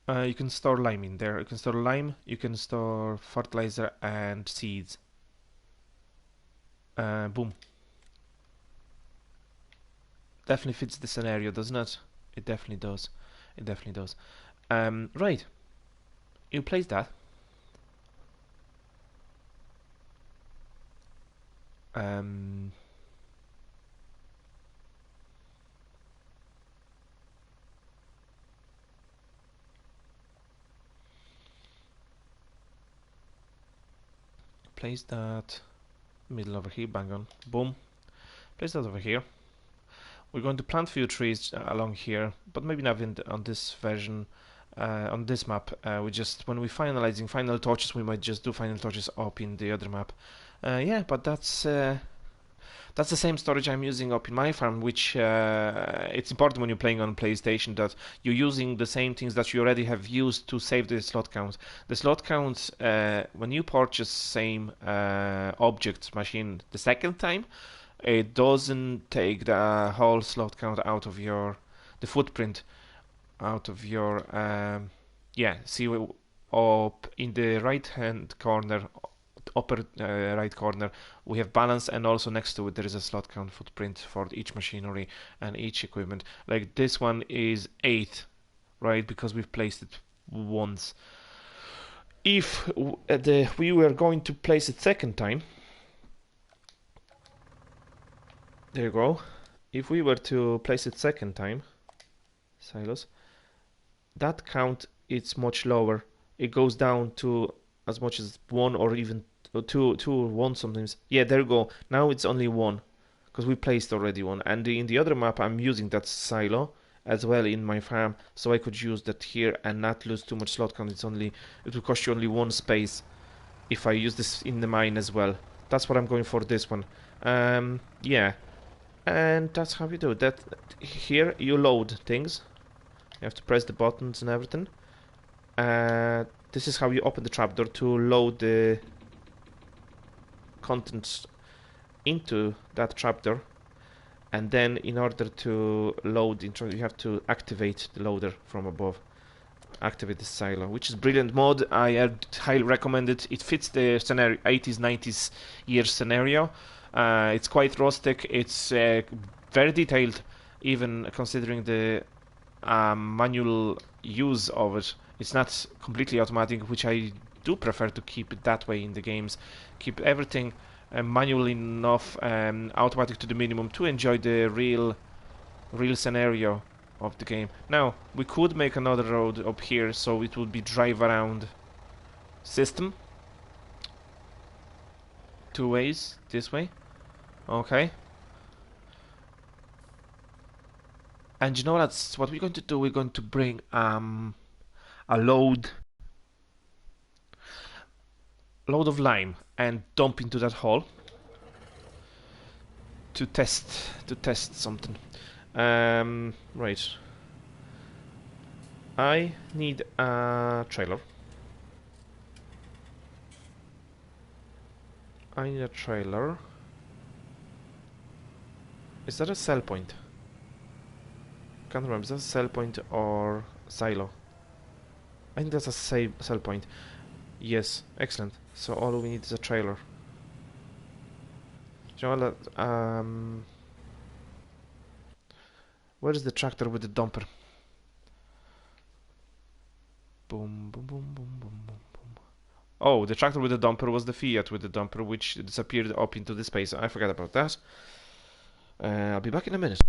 You can store lime in there. You can store lime. You can store fertilizer and seeds. Boom. Definitely fits the scenario, doesn't it? It definitely does. It definitely does. Right. You place that. Place that middle over here. Bang on. Boom. Place that over here. We're going to plant a few trees along here, but maybe not on this version. On this map, we just when we're finalizing final touches, we might just do final touches up in the other map. Yeah, but that's the same storage I'm using up in my farm, which it's important when you're playing on PlayStation that you're using the same things that you already have used to save the slot count. The slot count, when you purchase same object machine the second time, it doesn't take the whole slot count out of the footprint out of your yeah, see up in the right hand corner, upper right corner, we have balance, and also next to it there is a slot count footprint for each machinery and each equipment. Like this one is 8, right, because we've placed it once. If we were going to place it second time, there you go. If we were to place it second time, silos, that count it's much lower. It goes down to as much as 1 or even 2 or 1 sometimes. Yeah, there you go. Now it's only 1 because we placed already 1. And in the other map I'm using that silo as well in my farm, so I could use that here and not lose too much slot count. It will cost you only 1 space if I use this in the mine as well. That's what I'm going for this one. Yeah, and that's how you do that. Here you load things. You have to press the buttons and everything. This is how you open the trapdoor to load the contents into that trapdoor. And then in order to load intro, you have to activate the loader from above. Activate the silo, which is brilliant mod. I highly recommend it. It fits the scenario, 80s, 90s years scenario. It's quite rustic. It's very detailed, even considering the manual use of it. It's not completely automatic, which I do prefer to keep it that way in the games. Keep everything manual enough, automatic to the minimum to enjoy the real scenario of the game. Now we could make another road up here, so it would be drive around system. 2 ways, this way. Okay. And you know that's what we're going to do. We're going to bring a load of lime and dump into that hole to test something. Right. I need a trailer. Is that a sell point? Can't remember. Is that a sell point or silo? I think that's a sell point. Yes, excellent. So all we need is a trailer. Where is the tractor with the dumper? Boom, boom, boom, boom, boom, boom, boom. Oh, the tractor with the dumper was the Fiat with the dumper, which disappeared up into the space. I forgot about that. I'll be back in a minute.